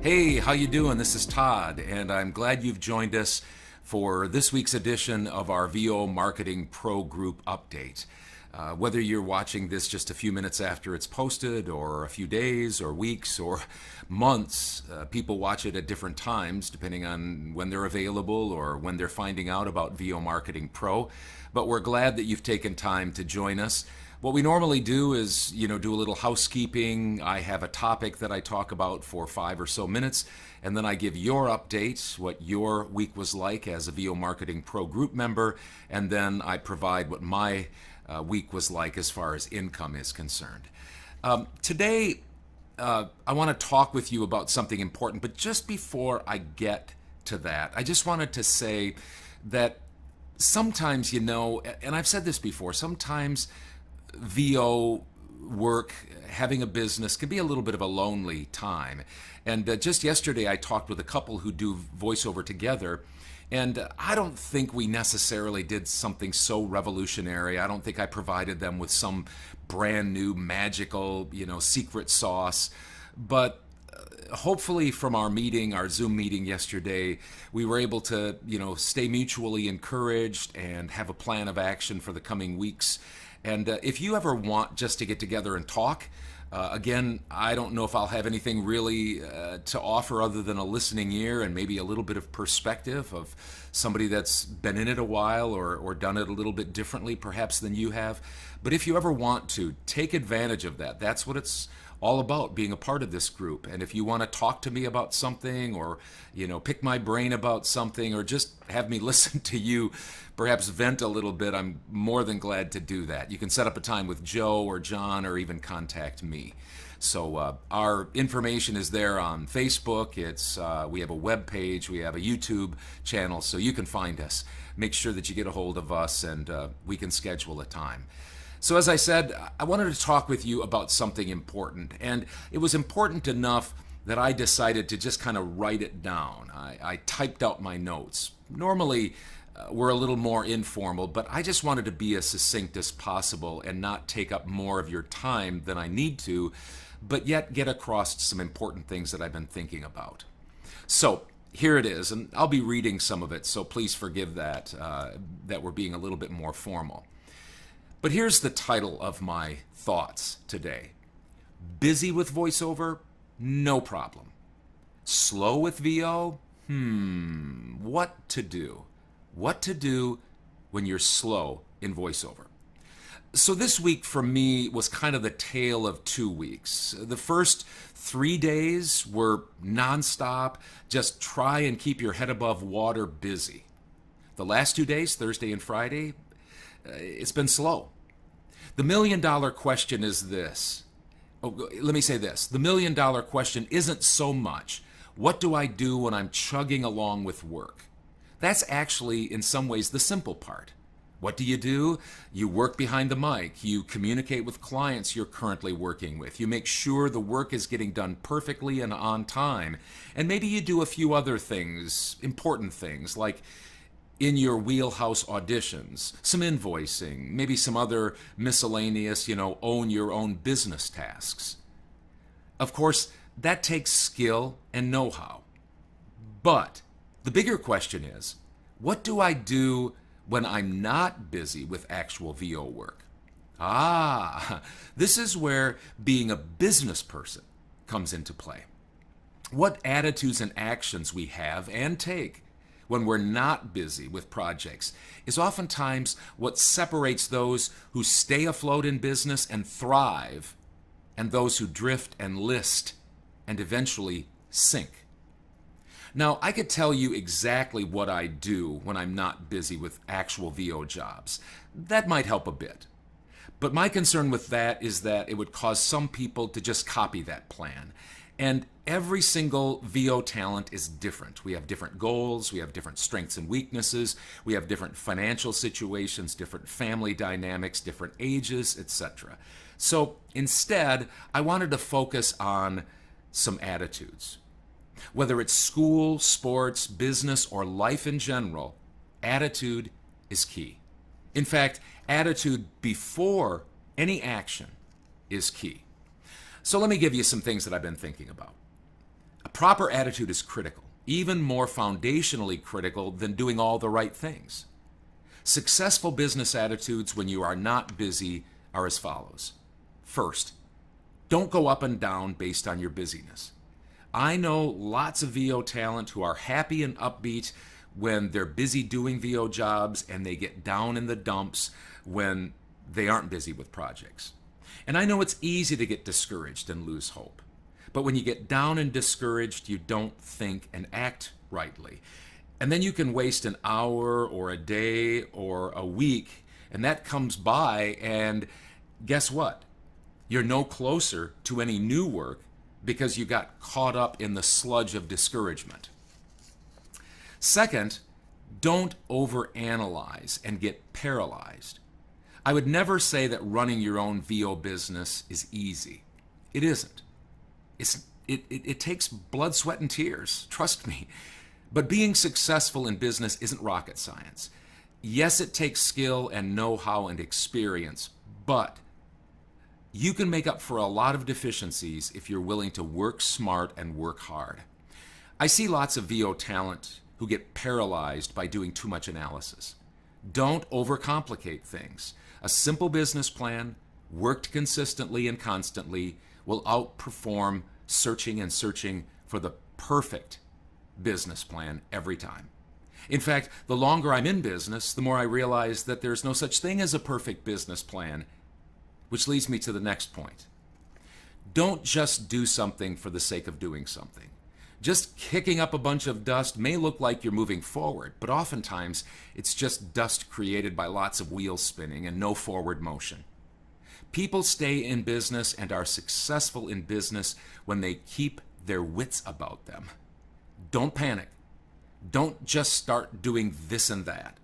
Hey, how you doing? This is Todd, and I'm glad you've joined us for this week's edition of our VO Marketing Pro Group Update. Whether you're watching this just a few minutes after it's posted, or a few days, or weeks, or months, people watch it at different times depending on when they're available or when they're finding out about VO Marketing Pro. But we're glad that you've taken time to join us. What we normally do is, do a little housekeeping. I have a topic that I talk about for 5 or so minutes, and then I give your update, what your week was like as a VO Marketing Pro Group member, and then I provide what my week was like as far as income is concerned. Today, I want to talk with you about something important, but just before I get to that, I just wanted to say that sometimes, and I've said this before, sometimes VO work, having a business, can be a little bit of a lonely time. And just yesterday, I talked with a couple who do voiceover together, and I don't think we necessarily did something so revolutionary. I don't think I provided them with some brand new magical, secret sauce. But hopefully from our meeting, our Zoom meeting yesterday, we were able to, stay mutually encouraged and have a plan of action for the coming weeks. And if you ever want just to get together and talk, again, I don't know if I'll have anything really to offer other than a listening ear and maybe a little bit of perspective of somebody that's been in it a while or done it a little bit differently perhaps than you have. But if you ever want to, take advantage of that. That's what it's all about, being a part of this group. And if you want to talk to me about something, or pick my brain about something, or just have me listen to you perhaps vent a little bit, I'm more than glad to do that. You can set up a time with Joe or John, or even contact me. So our information is there on Facebook. We have a web page, we have a YouTube channel, so you can find us. Make sure that you get a hold of us, and we can schedule a time. So as I said, I wanted to talk with you about something important, and it was important enough that I decided to just kind of write it down. I typed out my notes. Normally, we're a little more informal, but I just wanted to be as succinct as possible and not take up more of your time than I need to, but yet get across some important things that I've been thinking about. So here it is, and I'll be reading some of it, so please forgive that we're being a little bit more formal. But here's the title of my thoughts today. Busy with voiceover? No problem. Slow with VO? What to do? What to do when you're slow in voiceover? So this week for me was kind of the tale of 2 weeks. The first 3 days were nonstop, just try and keep your head above water busy. The last 2 days, Thursday and Friday, it's been slow. The $1 million question is this. Let me say this. The $1 million question isn't so much, what do I do when I'm chugging along with work? That's actually, in some ways, the simple part. What do? You work behind the mic. You communicate with clients you're currently working with. You make sure the work is getting done perfectly and on time. And maybe you do a few other things, important things, like in your wheelhouse auditions, some invoicing, maybe some other miscellaneous, own your own business tasks. Of course, that takes skill and know-how. But the bigger question is, what do I do when I'm not busy with actual VO work? This is where being a business person comes into play. What attitudes and actions we have and take when we're not busy with projects is oftentimes what separates those who stay afloat in business and thrive, and those who drift and list and eventually sink. Now, I could tell you exactly what I do when I'm not busy with actual VO jobs. That might help a bit. But my concern with that is that it would cause some people to just copy that plan. And every single VO talent is different. We have different goals, we have different strengths and weaknesses, we have different financial situations, different family dynamics, different ages, etc. So instead, I wanted to focus on some attitudes. Whether it's school, sports, business, or life in general, attitude is key. In fact, attitude before any action is key. So let me give you some things that I've been thinking about. A proper attitude is critical, even more foundationally critical than doing all the right things. Successful business attitudes when you are not busy are as follows. First, don't go up and down based on your busyness. I know lots of VO talent who are happy and upbeat when they're busy doing VO jobs, and they get down in the dumps when they aren't busy with projects. And I know it's easy to get discouraged and lose hope. But when you get down and discouraged, you don't think and act rightly. And then you can waste an hour or a day or a week, and that comes by, and guess what? You're no closer to any new work because you got caught up in the sludge of discouragement. Second, don't overanalyze and get paralyzed. I would never say that running your own VO business is easy. It isn't. It takes blood, sweat, and tears, trust me. But being successful in business isn't rocket science. Yes, it takes skill and know-how and experience, but you can make up for a lot of deficiencies if you're willing to work smart and work hard. I see lots of VO talent who get paralyzed by doing too much analysis. Don't overcomplicate things. A simple business plan, worked consistently and constantly, will outperform searching and searching for the perfect business plan every time. In fact, the longer I'm in business, the more I realize that there's no such thing as a perfect business plan, which leads me to the next point. Don't just do something for the sake of doing something. Just kicking up a bunch of dust may look like you're moving forward, but oftentimes it's just dust created by lots of wheels spinning and no forward motion. People stay in business and are successful in business when they keep their wits about them. Don't panic. Don't just start doing this and that.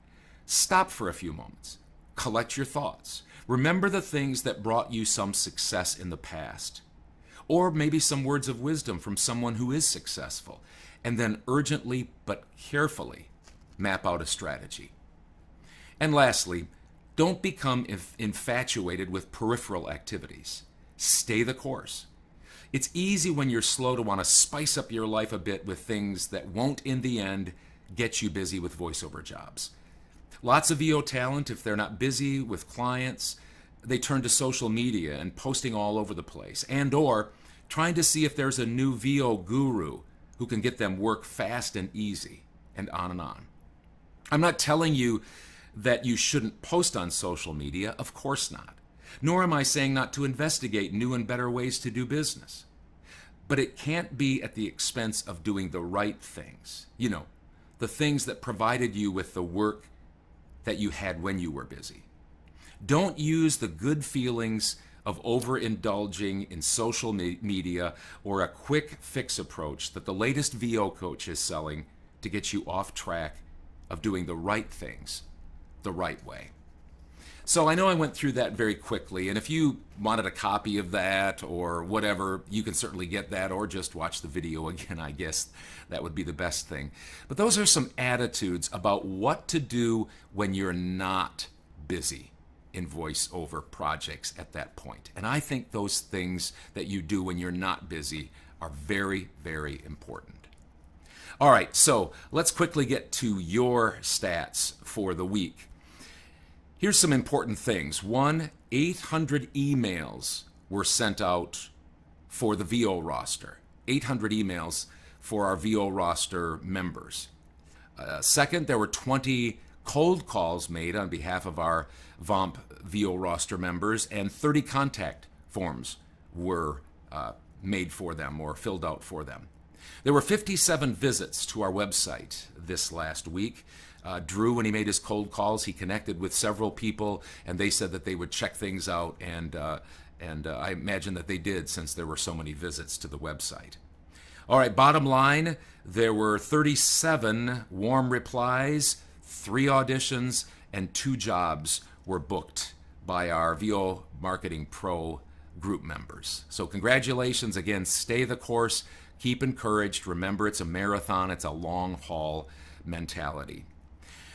Stop for a few moments. Collect your thoughts. Remember the things that brought you some success in the past. Or maybe some words of wisdom from someone who is successful. And then urgently but carefully map out a strategy. And lastly, don't become infatuated with peripheral activities. Stay the course. It's easy when you're slow to want to spice up your life a bit with things that won't, in the end, get you busy with voiceover jobs. Lots of VO talent, if they're not busy with clients, they turn to social media and posting all over the place, and or trying to see if there's a new VO guru who can get them work fast and easy, and on and on. I'm not telling you that you shouldn't post on social media, of course not. Nor am I saying not to investigate new and better ways to do business. But it can't be at the expense of doing the right things. You know, the things that provided you with the work that you had when you were busy. Don't use the good feelings of overindulging in social media or a quick fix approach that the latest VO coach is selling to get you off track of doing the right things the right way. So I know I went through that very quickly, and if you wanted a copy of that or whatever, you can certainly get that, or just watch the video again. I guess that would be the best thing. But those are some attitudes about what to do when you're not busy in voiceover projects at that point. And I think those things that you do when you're not busy are very, very important. All right, so let's quickly get to your stats for the week. Here's some important things. 800 emails were sent out for the VO roster. 800 emails for our VO roster members. Second, there were 20 cold calls made on behalf of our VOMP VO roster members, and 30 contact forms were made for them or filled out for them. There were 57 visits to our website this last week. Drew, when he made his cold calls, he connected with several people, and they said that they would check things out, and I imagine that they did, since there were so many visits to the website. All right, bottom line, there were 37 warm replies, 3 auditions, and 2 jobs were booked by our VO Marketing Pro group members. So congratulations again. Stay the course. Keep encouraged. Remember, it's a marathon. It's a long haul mentality.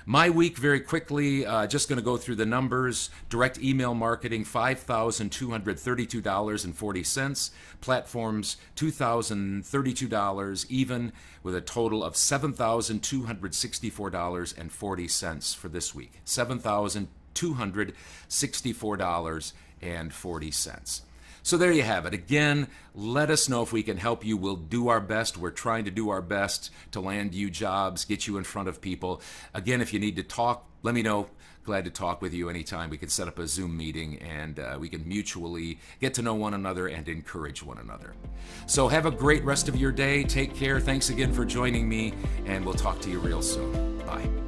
My week, very quickly, just going to go through the numbers. Direct email marketing, $5,232.40. Platforms, $2,032, even, with a total of $7,264.40 for this week. $7,264.40. So there you have it. Again, let us know if we can help you. We'll do our best. We're trying to do our best to land you jobs, get you in front of people. Again, if you need to talk, let me know. Glad to talk with you anytime. We can set up a Zoom meeting and we can mutually get to know one another and encourage one another. So have a great rest of your day. Take care. Thanks again for joining me, and we'll talk to you real soon. Bye.